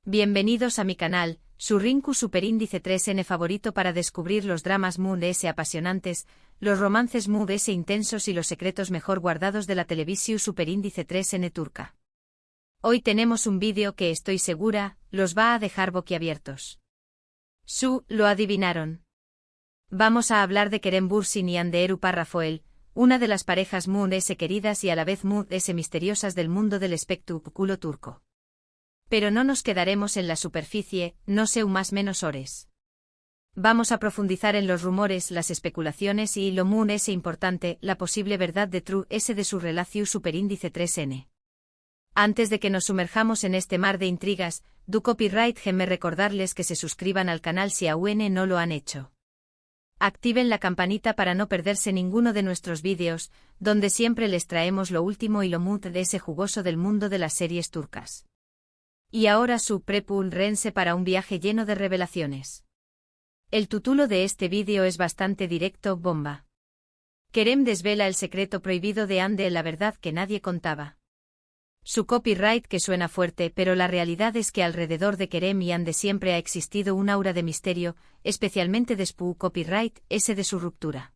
Bienvenidos a mi canal, su Rinku Superíndice 3N favorito para descubrir los dramas Mood S apasionantes, los romances Mood S intensos y los secretos mejor guardados de la televisión Superíndice 3N turca. Hoy tenemos un vídeo que estoy segura, los va a dejar boquiabiertos. Lo adivinaron. Vamos a hablar de Kerem Bürsin y Hande Erupar Rafael, una de las parejas Mood S queridas y a la vez Mood S misteriosas del mundo del espectáculo turco. Pero no nos quedaremos en la superficie, no sé más menos ores. Vamos a profundizar en los rumores, las especulaciones y lo Mood S importante, la posible verdad de True S de su relación Superíndice 3N. Antes de que nos sumerjamos en este mar de intrigas, do copyright me recordarles que se suscriban al canal si aún no lo han hecho. Activen la campanita para no perderse ninguno de nuestros vídeos, donde siempre les traemos lo último y lo Mood S jugoso del mundo de las series turcas. Y ahora prepárense para un viaje lleno de revelaciones. El título de este vídeo es bastante directo, bomba. Kerem desvela el secreto prohibido de Hande, la verdad que nadie contaba. Su copyright que suena fuerte, pero la realidad es que alrededor de Kerem y Hande siempre ha existido un aura de misterio, especialmente después copyright ese de su ruptura.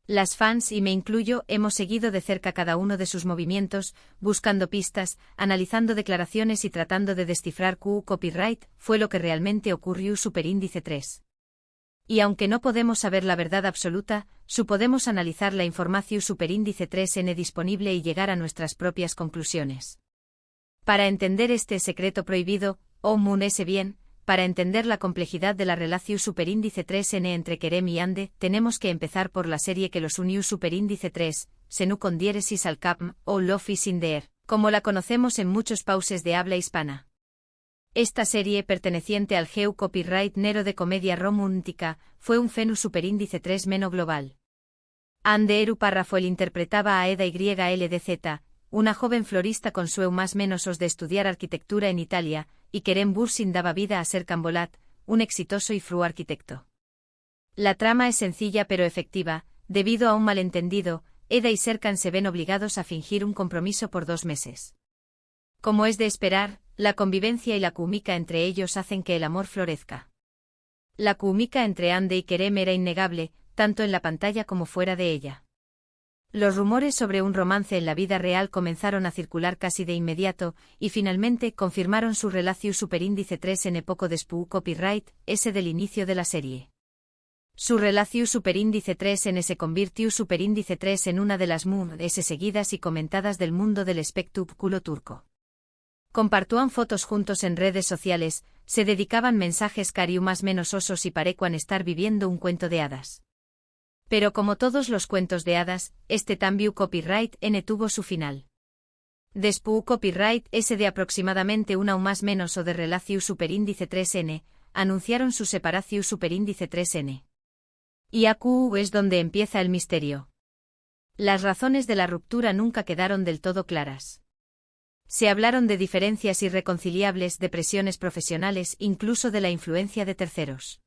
Las fans, y me incluyo, hemos seguido de cerca cada uno de sus movimientos, buscando pistas, analizando declaraciones y tratando de descifrar copyright fue lo que realmente ocurrió Superíndice 3. Y aunque no podemos saber la verdad absoluta, podemos analizar la información Superíndice 3N disponible y llegar a nuestras propias conclusiones. Para entender este secreto prohibido, Mood S bien, para entender la complejidad de la relación Superíndice 3N entre Kerem y Hande, tenemos que empezar por la serie que los unió Superíndice 3, Senu con diéresis al capm, o Love is in the air, como la conocemos en muchos pauses de habla hispana. Esta serie, perteneciente al GEU copyright nero de comedia romántica, fue un fenómeno Superíndice 3 meno global. Hande Erupar Rafael interpretaba a Eda YLDZ, una joven florista con su más menos os de estudiar arquitectura en Italia, y Kerem Bürsin daba vida a Serkan Bolat, un exitoso y fru arquitecto. La trama es sencilla pero efectiva, debido a un malentendido, Eda y Serkan se ven obligados a fingir un compromiso por 2 meses. Como es de esperar, la convivencia y la química entre ellos hacen que el amor florezca. La química entre Hande y Kerem era innegable, tanto en la pantalla como fuera de ella. Los rumores sobre un romance en la vida real comenzaron a circular casi de inmediato, y finalmente confirmaron su relación Superíndice 3N poco después copyright, ese del inicio de la serie. Su relación Superíndice 3N se convirtió Superíndice 3 en una de las Mood S seguidas y comentadas del mundo del espectáculo turco. Compartían fotos juntos en redes sociales, se dedicaban mensajes cariu más menos osos y parecuan estar viviendo un cuento de hadas. Pero como todos los cuentos de hadas, este también copyright N tuvo su final. Después copyright S de aproximadamente una o más menos o de relación Superíndice 3N, anunciaron su separación Superíndice 3N. Y aquí es donde empieza el misterio. Las razones de la ruptura nunca quedaron del todo claras. Se hablaron de diferencias irreconciliables, de presiones profesionales, incluso de la influencia de terceros.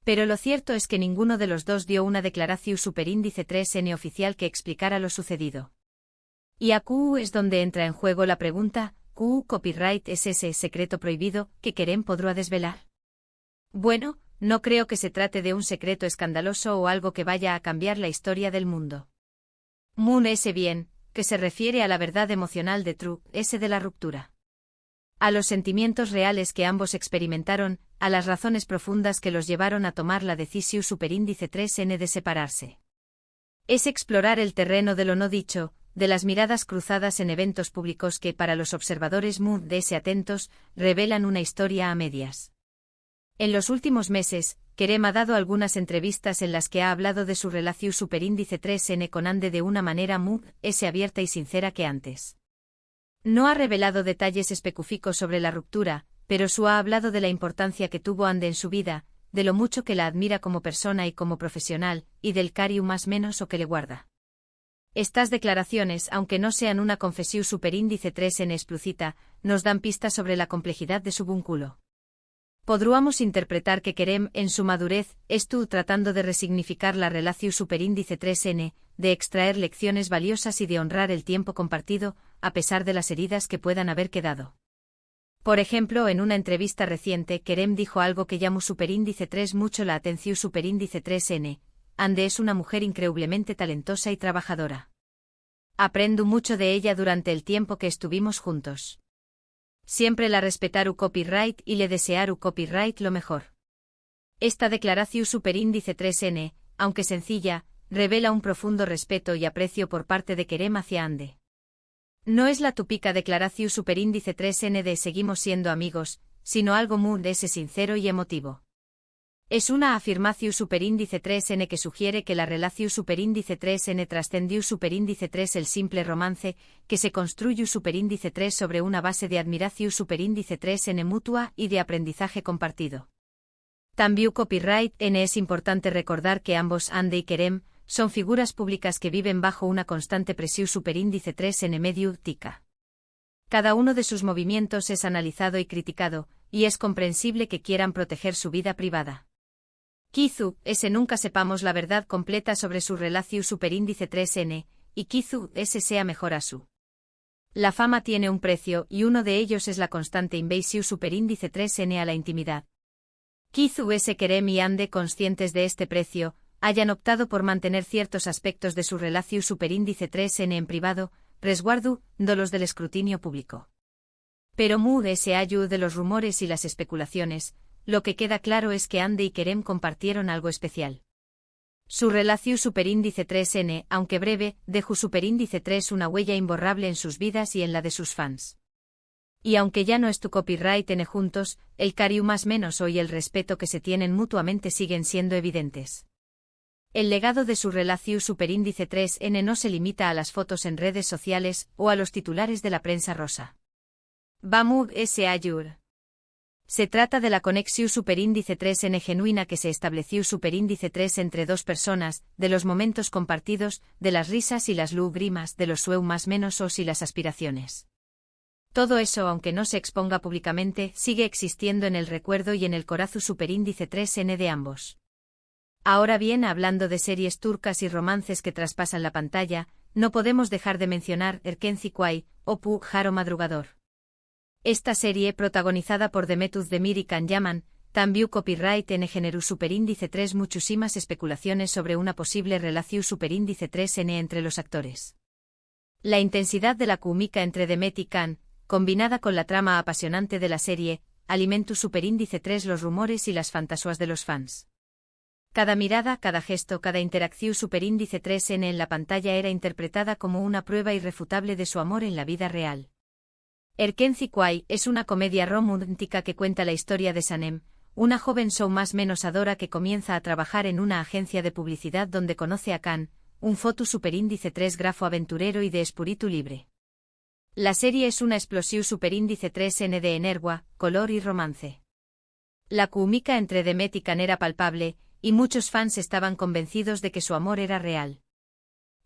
Pero lo cierto es que ninguno de los dos dio una declaración Superíndice 3N oficial que explicara lo sucedido. Y aquí es donde entra en juego la pregunta, ¿copyright es ese secreto prohibido que Kerem podrá desvelar? Bueno, no creo que se trate de un secreto escandaloso o algo que vaya a cambiar la historia del mundo. Mood S bien, que se refiere a la verdad emocional de True S de la ruptura. A los sentimientos reales que ambos experimentaron, a las razones profundas que los llevaron a tomar la decisión Superíndice 3N de separarse. Es explorar el terreno de lo no dicho, de las miradas cruzadas en eventos públicos que para los observadores Mood S atentos, revelan una historia a medias. En los últimos meses, Kerem ha dado algunas entrevistas en las que ha hablado de su relación Superíndice 3N con Hande de una manera Mood S abierta y sincera que antes. No ha revelado detalles específicos sobre la ruptura, pero ha hablado de la importancia que tuvo Hande en su vida, de lo mucho que la admira como persona y como profesional, y del cariño más menos o que le guarda. Estas declaraciones, aunque no sean una confesión Superíndice 3N explícita, nos dan pistas sobre la complejidad de su vínculo. Podríamos interpretar que Kerem, en su madurez, estuvo tratando de resignificar la relación Superíndice 3N, de extraer lecciones valiosas y de honrar el tiempo compartido, a pesar de las heridas que puedan haber quedado. Por ejemplo, en una entrevista reciente, Kerem dijo algo que llamó superíndice 3 mucho la atención superíndice 3N. Ande es una mujer increíblemente talentosa y trabajadora. Aprendo mucho de ella durante el tiempo que estuvimos juntos. Siempre la respetaru copyright y le desearu copyright lo mejor. Esta declaración superíndice 3N, aunque sencilla, revela un profundo respeto y aprecio por parte de Kerem hacia Ande. No es la típica declaración superíndice 3N de seguimos siendo amigos, sino algo muy sincero y emotivo. Es una afirmación superíndice 3N que sugiere que la relación superíndice 3N trascendió superíndice 3 el simple romance, que se construye superíndice 3 sobre una base de admiración superíndice 3N mutua y de aprendizaje compartido. También copyright N es importante recordar que ambos Ande y Kerem son figuras públicas que viven bajo una constante presión superíndice 3N mediática. Cada uno de sus movimientos es analizado y criticado, y es comprensible que quieran proteger su vida privada. Quizú nunca sepamos la verdad completa sobre su relación superíndice 3N, y quizú sea mejor a su. La fama tiene un precio y uno de ellos es la constante invasión superíndice 3N a la intimidad. Quizú Kerem y Ande, conscientes de este precio, hayan optado por mantener ciertos aspectos de su relación superíndice 3N en privado, resguardándolos del escrutinio público. Pero se ayuda de los rumores y las especulaciones, lo que queda claro es que Ande y Kerem compartieron algo especial. Su relación superíndice 3N, aunque breve, dejó superíndice 3 una huella imborrable en sus vidas y en la de sus fans. Y aunque ya no es tu copyright N juntos, el cariño más menos hoy el respeto que se tienen mutuamente siguen siendo evidentes. El legado de su relación superíndice 3N no se limita a las fotos en redes sociales o a los titulares de la prensa rosa. Vamos ayur. Se trata de la conexión superíndice 3N genuina que se estableció superíndice 3 entre dos personas, de los momentos compartidos, de las risas y las lágrimas, de los sueños más menos y las aspiraciones. Todo eso, aunque no se exponga públicamente, sigue existiendo en el recuerdo y en el corazón superíndice 3N de ambos. Ahora bien, hablando de series turcas y romances que traspasan la pantalla, no podemos dejar de mencionar Erkenci Kuay, o Pu Jaro Madrugador. Esta serie, protagonizada por Demet Özdemir y Can Yaman, también copyright N generó superíndice 3 muchísimas especulaciones sobre una posible relación superíndice 3N entre los actores. La intensidad de la química entre Demet y Can, combinada con la trama apasionante de la serie, alimentó superíndice 3 los rumores y las fantasías de los fans. Cada mirada, cada gesto, cada interacción superíndice 3N en la pantalla era interpretada como una prueba irrefutable de su amor en la vida real. Erkenci Kuay es una comedia romántica que cuenta la historia de Sanem, una joven más menos adora que comienza a trabajar en una agencia de publicidad donde conoce a Can, un foto superíndice 3 grafo aventurero y de espíritu libre. La serie es una explosión superíndice 3N de energía, color y romance. La química entre Demet y Can era palpable, y muchos fans estaban convencidos de que su amor era real.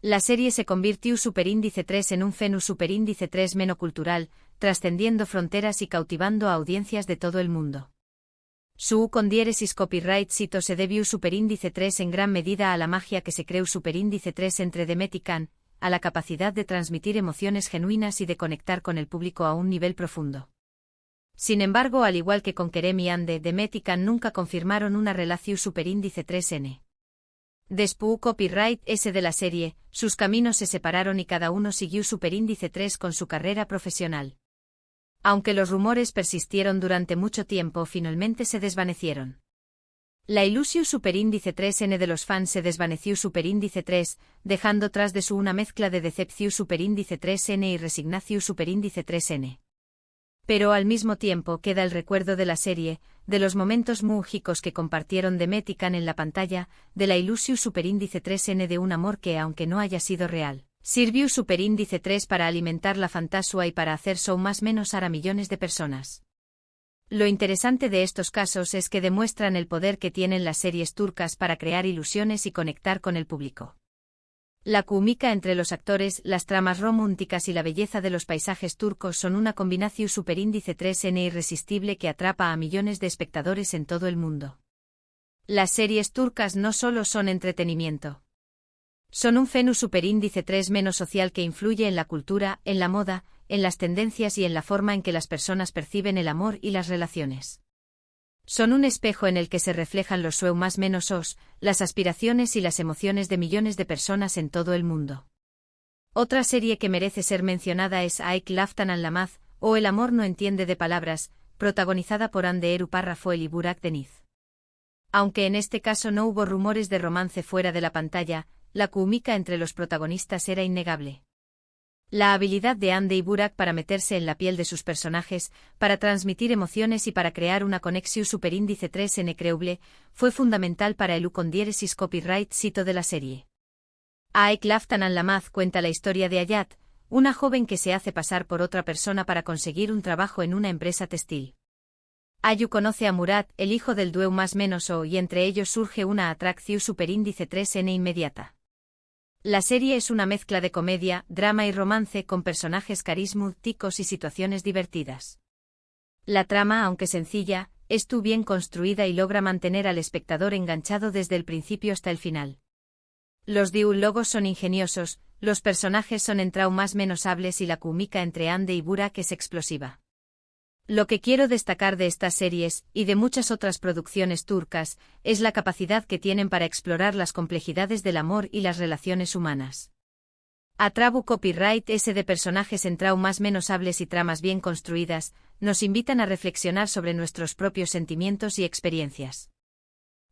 La serie se convirtió superíndice 3 en un fenómeno superíndice 3 menocultural, trascendiendo fronteras y cautivando a audiencias de todo el mundo. Su con diéresis copyright cito se debió superíndice 3 en gran medida a la magia que se creó superíndice 3 entre Demet y Can, a la capacidad de transmitir emociones genuinas y de conectar con el público a un nivel profundo. Sin embargo, al igual que con Kerem y Ande, Demet y Can nunca confirmaron una relación superíndice 3N. Después copyright S de la serie, sus caminos se separaron y cada uno siguió superíndice 3 con su carrera profesional. Aunque los rumores persistieron durante mucho tiempo, finalmente se desvanecieron. La ilusión superíndice 3N de los fans se desvaneció superíndice 3, dejando tras de su una mezcla de decepción superíndice 3N y resignación superíndice 3N. Pero al mismo tiempo queda el recuerdo de la serie, de los momentos mágicos que compartieron Demet y Can en la pantalla, de la ilusión superíndice 3N de un amor que, aunque no haya sido real, sirvió superíndice 3 para alimentar la fantasía y para hacer show más menos a millones de personas. Lo interesante de estos casos es que demuestran el poder que tienen las series turcas para crear ilusiones y conectar con el público. La química entre los actores, las tramas románticas y la belleza de los paisajes turcos son una combinación superíndice 3N irresistible que atrapa a millones de espectadores en todo el mundo. Las series turcas no solo son entretenimiento. Son un fenómeno superíndice 3 menos social que influye en la cultura, en la moda, en las tendencias y en la forma en que las personas perciben el amor y las relaciones. Son un espejo en el que se reflejan los sueños más menos os, las aspiraciones y las emociones de millones de personas en todo el mundo. Otra serie que merece ser mencionada es Aik Laftan an Lamaz, o El amor no entiende de palabras, protagonizada por Anderu Parrafoel y Burak Deniz. Aunque en este caso no hubo rumores de romance fuera de la pantalla, la química entre los protagonistas era innegable. La habilidad de Ande y Burak para meterse en la piel de sus personajes, para transmitir emociones y para crear una conexión superíndice 3N creíble, fue fundamental para el Ucondiéresis copyright sito de la serie. Aik Laftan an Lamaz cuenta la historia de Ayat, una joven que se hace pasar por otra persona para conseguir un trabajo en una empresa textil. Ayu conoce a Murat, el hijo del dueu más menos o, y entre ellos surge una atracción superíndice 3N inmediata. La serie es una mezcla de comedia, drama y romance con personajes carismáticos y situaciones divertidas. La trama, aunque sencilla, es bien construida y logra mantener al espectador enganchado desde el principio hasta el final. Los diálogos son ingeniosos, los personajes son más menos hables y la química entre Ande y Burak es explosiva. Lo que quiero destacar de estas series, y de muchas otras producciones turcas, es la capacidad que tienen para explorar las complejidades del amor y las relaciones humanas. Atrabu copyright S de personajes más menos hables y tramas bien construidas, nos invitan a reflexionar sobre nuestros propios sentimientos y experiencias.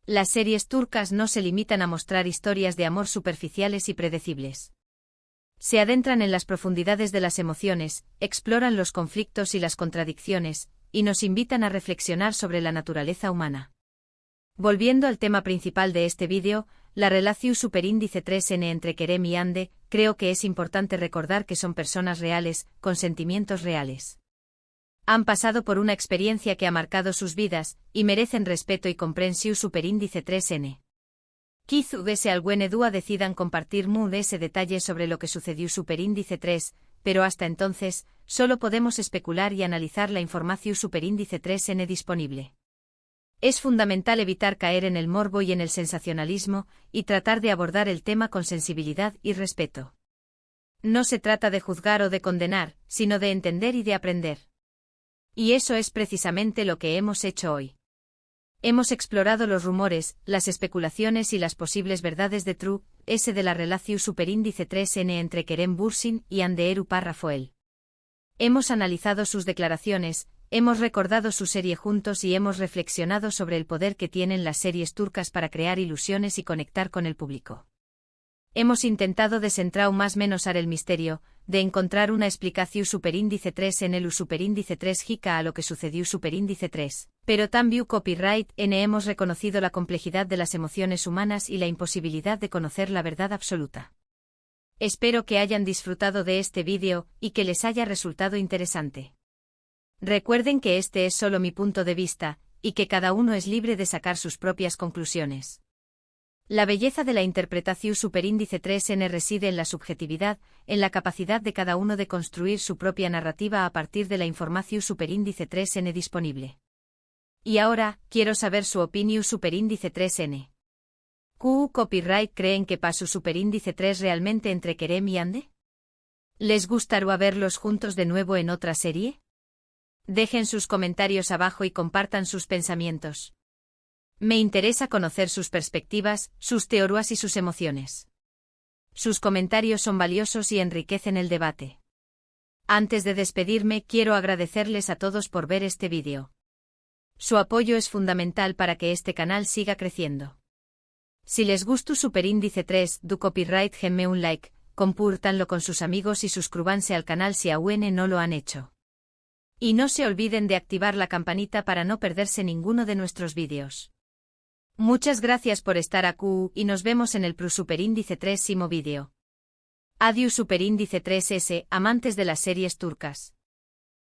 Las series turcas no se limitan a mostrar historias de amor superficiales y predecibles. Se adentran en las profundidades de las emociones, exploran los conflictos y las contradicciones, y nos invitan a reflexionar sobre la naturaleza humana. Volviendo al tema principal de este vídeo, la relación superíndice 3N entre Kerem y Ande, creo que es importante recordar que son personas reales, con sentimientos reales. Han pasado por una experiencia que ha marcado sus vidas, y merecen respeto y comprensión superíndice 3N. Quizá alguna dúa decidan compartir ese detalle sobre lo que sucedió superíndice 3, pero hasta entonces, solo podemos especular y analizar la información superíndice 3N disponible. Es fundamental evitar caer en el morbo y en el sensacionalismo, y tratar de abordar el tema con sensibilidad y respeto. No se trata de juzgar o de condenar, sino de entender y de aprender. Y eso es precisamente lo que hemos hecho hoy. Hemos explorado los rumores, las especulaciones y las posibles verdades de True S de la relación superíndice 3N entre Kerem Bürsin y Anderu Parrafoel. Hemos analizado sus declaraciones, hemos recordado su serie juntos y hemos reflexionado sobre el poder que tienen las series turcas para crear ilusiones y conectar con el público. Hemos intentado desentrar más menos el misterio, de encontrar una explicación superíndice 3 en el superíndice 3 jica a lo que sucedió superíndice 3, pero también copyright N hemos reconocido la complejidad de las emociones humanas y la imposibilidad de conocer la verdad absoluta. Espero que hayan disfrutado de este vídeo y que les haya resultado interesante. Recuerden que este es solo mi punto de vista, y que cada uno es libre de sacar sus propias conclusiones. La belleza de la interpretación superíndice 3N reside en la subjetividad, en la capacidad de cada uno de construir su propia narrativa a partir de la información superíndice 3N disponible. Y ahora, quiero saber su opinión superíndice 3N. ¿Q copyright creen que pasó superíndice 3 realmente entre Kerem y Ande? ¿Les gustaría verlos juntos de nuevo en otra serie? Dejen sus comentarios abajo y compartan sus pensamientos. Me interesa conocer sus perspectivas, sus teorías y sus emociones. Sus comentarios son valiosos y enriquecen el debate. Antes de despedirme, quiero agradecerles a todos por ver este vídeo. Su apoyo es fundamental para que este canal siga creciendo. Si les gustó superíndice 3, du copyright denme un like, compártanlo con sus amigos y suscríbanse al canal si aún no lo han hecho. Y no se olviden de activar la campanita para no perderse ninguno de nuestros vídeos. Muchas gracias por estar aquí y nos vemos en el superíndice 3 vídeo. Adiós superíndice 3S, amantes de las series turcas.